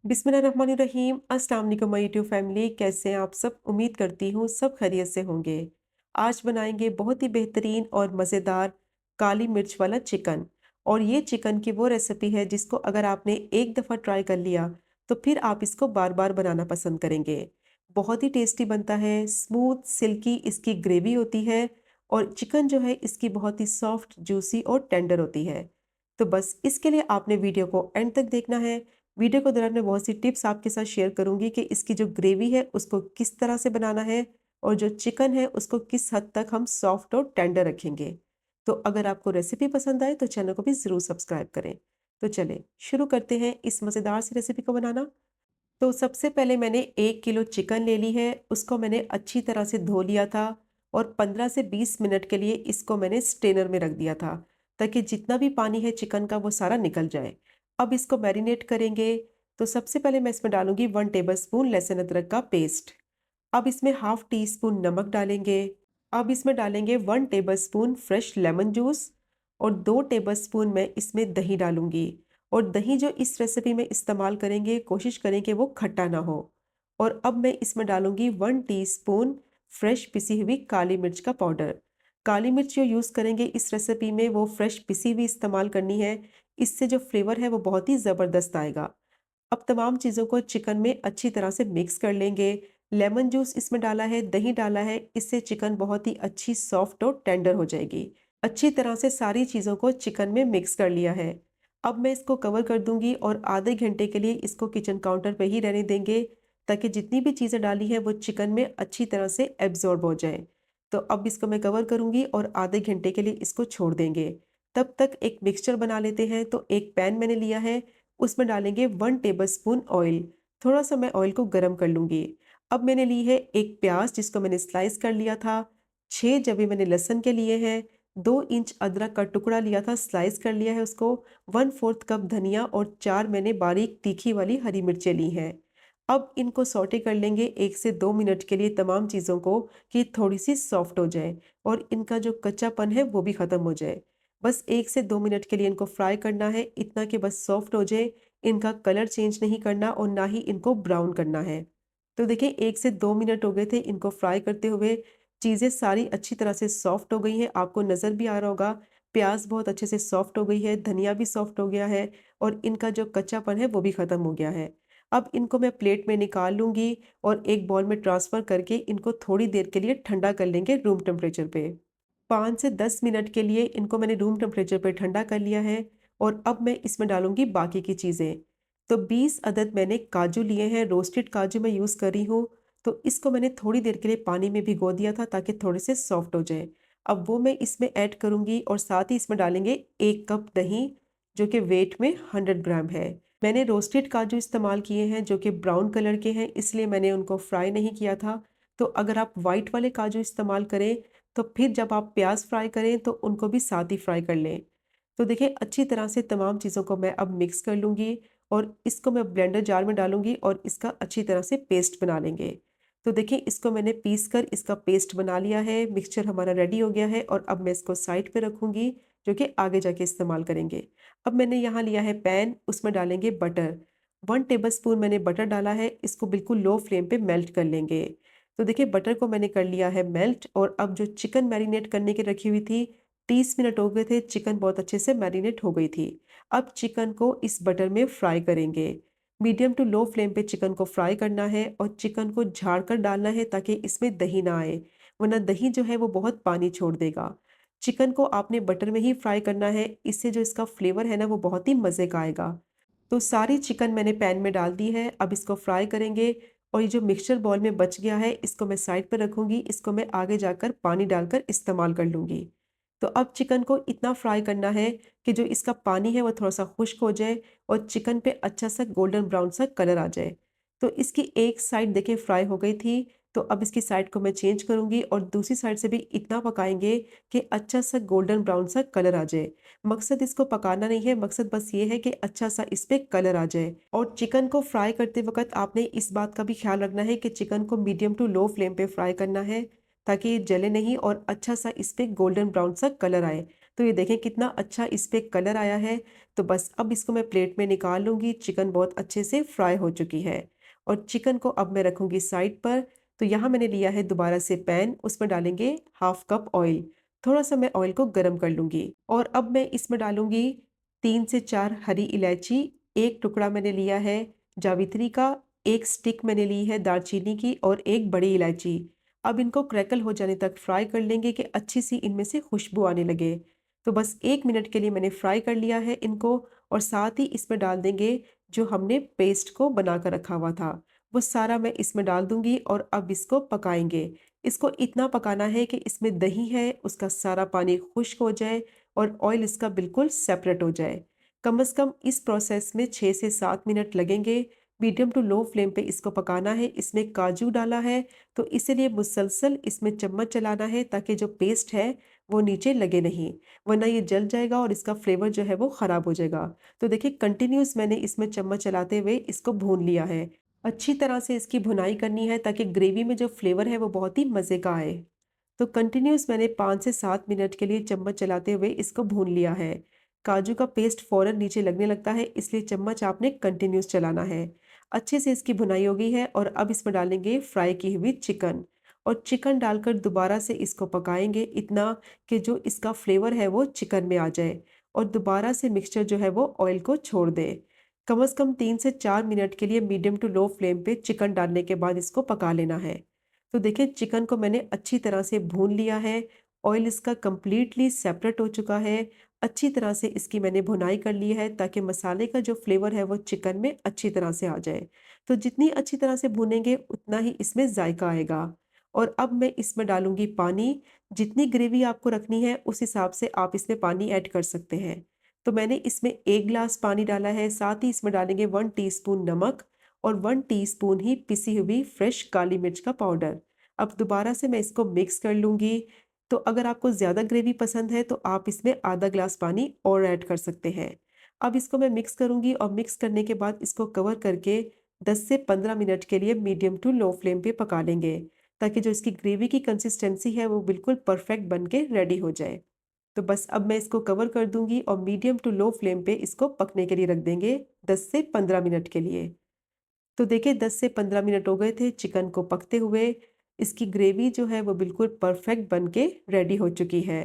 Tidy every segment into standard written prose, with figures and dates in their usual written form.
बिस्मिल्लाहिर्रहमानिर्रहीम। अस्सलाम वालेकुम माय यूट्यूब फैमिली, कैसे हैं आप सब? उम्मीद करती हूँ सब खैरियत से होंगे। आज बनाएंगे बहुत ही बेहतरीन और मज़ेदार काली मिर्च वाला चिकन। और ये चिकन की वो रेसिपी है जिसको अगर आपने एक दफ़ा ट्राई कर लिया तो फिर आप इसको बार बार बनाना पसंद करेंगे। बहुत ही टेस्टी बनता है, स्मूथ सिल्की इसकी ग्रेवी होती है और चिकन जो है इसकी बहुत ही सॉफ्ट जूसी और टेंडर होती है। तो बस इसके लिए आपने वीडियो को एंड तक देखना है। वीडियो के दौरान मैं बहुत सी टिप्स आपके साथ शेयर करूंगी कि इसकी जो ग्रेवी है उसको किस तरह से बनाना है और जो चिकन है उसको किस हद तक हम सॉफ्ट और टेंडर रखेंगे। तो अगर आपको रेसिपी पसंद आए तो चैनल को भी ज़रूर सब्सक्राइब करें। तो चले शुरू करते हैं इस मज़ेदार सी रेसिपी को बनाना। तो सबसे पहले मैंने 1 किलो चिकन ले ली है, उसको मैंने अच्छी तरह से धो लिया था और 15 से 20 मिनट के लिए इसको मैंने स्ट्रेनर में रख दिया था ताकि जितना भी पानी है चिकन का वो सारा निकल जाए। अब इसको मैरिनेट करेंगे। तो सबसे पहले मैं इसमें डालूंगी 1 टेबल स्पून लहसुन अदरक का पेस्ट। अब इसमें हाफ टी स्पून नमक डालेंगे। अब इसमें डालेंगे 1 table spoon fresh lemon juice और 2 टेबल स्पून मैं इसमें दही डालूंगी। और दही जो इस रेसिपी में इस्तेमाल करेंगे कोशिश करें कि वो खट्टा ना हो। और अब मैं इसमें डालूंगी 1 टीस्पून फ्रेश पिसी हुई काली मिर्च का पाउडर। काली मिर्च जो यूज़ करेंगे इस रेसिपी में वो फ्रेश पिसी हुई इस्तेमाल करनी है। इससे जो फ्लेवर है वो बहुत ही ज़बरदस्त आएगा। अब तमाम चीज़ों को चिकन में अच्छी तरह से मिक्स कर लेंगे। लेमन जूस इसमें डाला है, दही डाला है, इससे चिकन बहुत ही अच्छी सॉफ्ट और टेंडर हो जाएगी। अच्छी तरह से सारी चीज़ों को चिकन में मिक्स कर लिया है। अब मैं इसको कवर कर दूंगी और आधे घंटे के लिए इसको किचन काउंटर पे ही रहने देंगे ताकि जितनी भी चीज़ें डाली हैं वो चिकन में अच्छी तरह से एब्जॉर्ब हो जाए। तो अब इसको मैं कवर करूंगी और आधे घंटे के लिए इसको छोड़ देंगे। तब तक एक मिक्सचर बना लेते हैं। तो एक पैन मैंने लिया है, उसमें डालेंगे 1 टेबल स्पून ऑयल। थोड़ा सा मैं ऑयल को गर्म कर लूंगी। अब मैंने ली है एक प्याज जिसको मैंने स्लाइस कर लिया था। 6 जबे मैंने लहसुन के लिए हैं। 2 इंच अदरक का टुकड़ा लिया था, स्लाइस कर लिया है उसको। 1/4 कप धनिया और 4 मैंने बारीक तीखी वाली हरी मिर्चें ली हैं। अब इनको सौटे कर लेंगे 1 से 2 मिनट के लिए तमाम चीज़ों को, कि थोड़ी सी सॉफ्ट हो जाए और इनका जो कच्चापन है वो भी ख़त्म हो जाए। बस 1 से 2 मिनट के लिए इनको फ्राई करना है, इतना कि बस सॉफ्ट हो जाए। इनका कलर चेंज नहीं करना और ना ही इनको ब्राउन करना है। तो देखिए 1 से 2 मिनट हो गए थे इनको फ्राई करते हुए। चीज़ें सारी अच्छी तरह से सॉफ्ट हो गई हैं, आपको नज़र भी आ रहा होगा। प्याज बहुत अच्छे से सॉफ्ट हो गई है, धनिया भी सॉफ्ट हो गया है और इनका जो कच्चापन है वो भी ख़त्म हो गया है। अब इनको मैं प्लेट में निकाल लूँगी और एक बाउल में ट्रांसफ़र करके इनको थोड़ी देर के लिए ठंडा कर लेंगे रूम टेम्परेचर पे। 5 से 10 मिनट के लिए इनको मैंने रूम टेम्परेचर पे ठंडा कर लिया है और अब मैं इसमें डालूंगी बाकी की चीज़ें। तो 20 अदद मैंने काजू लिए हैं, रोस्टेड काजू मैं यूज़ कर रही हूँ। तो इसको मैंने थोड़ी देर के लिए पानी में भिगो दिया था ताकि थोड़े से सॉफ्ट हो जाए। अब वो मैं इसमें ऐड करूँगी और साथ ही इसमें डालेंगे 1 कप दही, जो कि वेट में 100 ग्राम है। मैंने रोस्टेड काजू इस्तेमाल किए हैं जो कि ब्राउन कलर के हैं, इसलिए मैंने उनको फ्राई नहीं किया था। तो अगर आप वाइट वाले काजू इस्तेमाल करें तो फिर जब आप प्याज फ्राई करें तो उनको भी साथ ही फ्राई कर लें। तो देखिए अच्छी तरह से तमाम चीज़ों को मैं अब मिक्स कर लूँगी और इसको मैं ब्लेंडर जार में डालूँगी और इसका अच्छी तरह से पेस्ट बना लेंगे। तो देखिए इसको मैंने पीस कर इसका पेस्ट बना लिया है, मिक्सचर हमारा रेडी हो गया है और अब मैं इसको साइड पे रखूँगी, जो कि आगे जाके इस्तेमाल करेंगे। अब मैंने यहाँ लिया है पैन, उसमें डालेंगे बटर। 1 टेबल स्पून मैंने बटर डाला है, इसको बिल्कुल लो फ्लेम पे मेल्ट कर लेंगे। तो देखिए बटर को मैंने कर लिया है मेल्ट और अब जो चिकन मैरिनेट करने की रखी हुई थी, 30 मिनट हो गए थे, चिकन बहुत अच्छे से मैरिनेट हो गई थी। अब चिकन को इस बटर में फ्राई करेंगे। मीडियम टू लो फ्लेम पे चिकन को फ्राई करना है और चिकन को झाड़ कर डालना है ताकि इसमें दही ना आए, वरना दही जो है वो बहुत पानी छोड़ देगा। चिकन को आपने बटर में ही फ्राई करना है, इससे जो इसका फ्लेवर है ना वो बहुत ही मज़े का आएगा। तो सारी चिकन मैंने पैन में डाल दी है, अब इसको फ्राई करेंगे। और ये जो मिक्सचर बॉल में बच गया है इसको मैं साइड पर रखूंगी, इसको मैं आगे जाकर पानी डालकर इस्तेमाल कर लूंगी। तो अब चिकन को इतना फ्राई करना है कि जो इसका पानी है वो थोड़ा सा खुश्क हो जाए और चिकन पे अच्छा सा गोल्डन ब्राउन सा कलर आ जाए। तो इसकी एक साइड देखिए फ्राई हो गई थी। तो अब इसकी साइड को मैं चेंज करूंगी और दूसरी साइड से भी इतना पकाएंगे कि अच्छा सा गोल्डन ब्राउन सा कलर आ जाए। मकसद इसको पकाना नहीं है, मकसद बस ये है कि अच्छा सा इस पे कलर आ जाए। और चिकन को फ्राई करते वक्त आपने इस बात का भी ख्याल रखना है कि चिकन को मीडियम टू लो फ्लेम पे फ्राई करना है ताकि ये जले नहीं और अच्छा सा इस पे गोल्डन ब्राउन सा कलर आए। तो ये देखें कितना अच्छा इस पे कलर आया है। तो बस अब इसको मैं प्लेट में निकाल लूँगी। चिकन बहुत अच्छे से फ्राई हो चुकी है और चिकन को अब मैं रखूँगी साइड पर। तो यहाँ मैंने लिया है दोबारा से पैन, उसमें डालेंगे हाफ कप ऑयल। थोड़ा-सा मैं ऑयल को गरम कर लूँगी और अब मैं इसमें डालूँगी 3 से 4 हरी इलायची, 1 टुकड़ा मैंने लिया है जावित्री का, 1 स्टिक मैंने ली है दालचीनी की और 1 बड़ी इलायची। अब इनको क्रैकल हो जाने तक फ्राई कर लेंगे कि अच्छी सी इनमें से खुशबू आने लगे। तो बस 1 मिनट के लिए मैंने फ्राई कर लिया है इनको और साथ ही इसमें डाल देंगे जो हमने पेस्ट को बना कर रखा हुआ था, वो सारा मैं इसमें डाल दूँगी और अब इसको पकाएँगे। इसको इतना पकाना है कि इसमें दही है, उसका सारा पानी खुश्क हो जाए और ऑयल इसका बिल्कुल सेपरेट हो जाए। कम से कम इस प्रोसेस में 6 से 7 मिनट लगेंगे। मीडियम टू लो फ्लेम पे इसको पकाना है। इसमें काजू डाला है, तो इसीलिए मुसलसल इसमें चम्मच चलाना है ताकि जो पेस्ट है, वो नीचे लगे नहीं, वरना ये जल जाएगा और इसका फ्लेवर जो है वो ख़राब हो जाएगा। तो देखिए कंटिन्यूअस मैंने इसमें चम्मच चलाते हुए इसको भून लिया है। अच्छी तरह से इसकी भुनाई करनी है ताकि ग्रेवी में जो फ्लेवर है वो बहुत ही मज़े का आए। तो कंटिन्यूअस मैंने 5 से 7 मिनट के लिए चम्मच चलाते हुए इसको भून लिया है। काजू का पेस्ट फ़ौरन नीचे लगने लगता है, इसलिए चम्मच आपने कंटिन्यूअस चलाना है। अच्छे से इसकी भुनाई हो गई है और अब इसमें डालेंगे फ्राई की हुई चिकन और चिकन डालकर दोबारा से इसको पकाएँगे इतना कि जो इसका फ्लेवर है वो चिकन में आ जाए और दोबारा से मिक्सचर जो है वो ऑयल को छोड़ दे। कम से कम 3 से 4 मिनट के लिए मीडियम टू लो फ्लेम पे चिकन डालने के बाद इसको पका लेना है। तो देखिए चिकन को मैंने अच्छी तरह से भून लिया है, ऑयल इसका कंप्लीटली सेपरेट हो चुका है। अच्छी तरह से इसकी मैंने भुनाई कर ली है ताकि मसाले का जो फ्लेवर है वो चिकन में अच्छी तरह से आ जाए। तो जितनी अच्छी तरह से भूनेंगे उतना ही इसमें जायका आएगा। और अब मैं इसमें डालूँगी पानी, जितनी ग्रेवी आपको रखनी है उस हिसाब से आप इसमें पानी ऐड कर सकते हैं। तो मैंने इसमें 1 ग्लास पानी डाला है, साथ ही इसमें डालेंगे 1 टीस्पून नमक और 1 टीस्पून ही पिसी हुई फ्रेश काली मिर्च का पाउडर। अब दोबारा से मैं इसको मिक्स कर लूँगी। तो अगर आपको ज़्यादा ग्रेवी पसंद है तो आप इसमें आधा ग्लास पानी और ऐड कर सकते हैं। अब इसको मैं मिक्स करूँगी और मिक्स करने के बाद इसको कवर करके 10 से 15 मिनट के लिए मीडियम टू लो फ्लेम पे पका लेंगे, ताकि जो इसकी ग्रेवी की कंसिस्टेंसी है वो बिल्कुल परफेक्ट बन के रेडी हो जाए। तो बस अब मैं इसको कवर कर दूँगी और मीडियम टू लो फ्लेम पे इसको पकने के लिए रख देंगे 10 से 15 मिनट के लिए। तो देखिए 10 से 15 मिनट हो गए थे चिकन को पकते हुए। इसकी ग्रेवी जो है वो बिल्कुल परफेक्ट बन के रेडी हो चुकी है।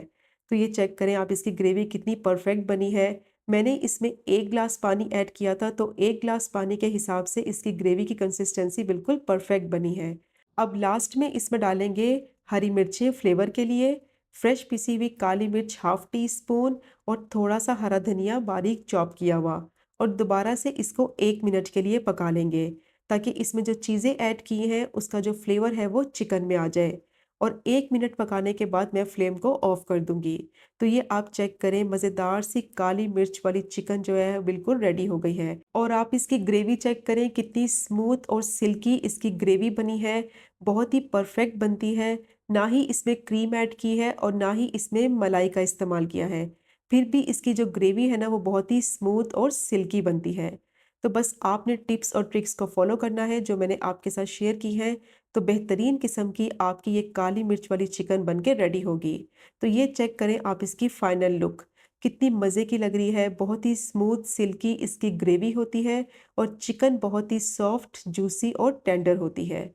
तो ये चेक करें आप इसकी ग्रेवी कितनी परफेक्ट बनी है। मैंने इसमें 1 ग्लास पानी ऐड किया था, तो 1 ग्लास पानी के हिसाब से इसकी ग्रेवी की कंसिस्टेंसी बिल्कुल परफेक्ट बनी है। अब लास्ट में इसमें डालेंगे हरी मिर्चें फ्लेवर के लिए, फ्रेश पिसी हुई काली मिर्च हाफ टी स्पून और थोड़ा-सा हरा धनिया बारीक चॉप किया हुआ। और दोबारा से इसको 1 मिनट के लिए पका लेंगे, ताकि इसमें जो चीज़ें ऐड की हैं उसका जो फ्लेवर है वो चिकन में आ जाए। और 1 मिनट पकाने के बाद मैं फ्लेम को ऑफ कर दूँगी। तो ये आप चेक करें मज़ेदार सी काली मिर्च वाली चिकन जो है बिल्कुल रेडी हो गई है। और आप इसकी ग्रेवी चेक करें कितनी स्मूथ और सिल्की इसकी ग्रेवी बनी है, बहुत ही परफेक्ट बनती है। ना ही इसमें क्रीम ऐड की है और ना ही इसमें मलाई का इस्तेमाल किया है। फिर भी इसकी जो ग्रेवी है ना वो बहुत ही स्मूथ और सिल्की बनती है। तो बस आपने टिप्स और ट्रिक्स को फॉलो करना है जो मैंने आपके साथ शेयर की हैं, तो बेहतरीन किस्म की आपकी ये काली मिर्च वाली चिकन बन के रेडी होगी। तो ये चेक करें आप इसकी फाइनल लुक, कितनी मज़े की लग रही है, बहुत ही स्मूथ सिल्की इसकी ग्रेवी होती है और चिकन बहुत ही सॉफ्ट, जूसी और टेंडर होती है।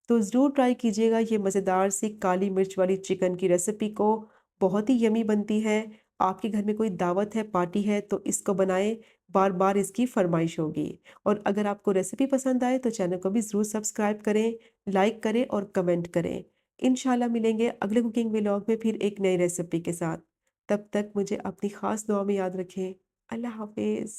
तो ज़रूर ट्राई कीजिएगा ये मज़ेदार सी काली मिर्च वाली चिकन की रेसिपी को, बहुत ही यमी बनती है। आपके घर में कोई दावत है, पार्टी है तो इसको बनाएँ, बार-बार इसकी फ़रमाइश होगी। और अगर आपको रेसिपी पसंद आए तो चैनल को भी ज़रूर सब्सक्राइब करें, लाइक करें और कमेंट करें। इंशाल्लाह मिलेंगे अगले कुकिंग व्लॉग में फिर एक नई रेसिपी के साथ। तब तक मुझे अपनी ख़ास दुआ में याद रखें। अल्लाह हाफ़िज़।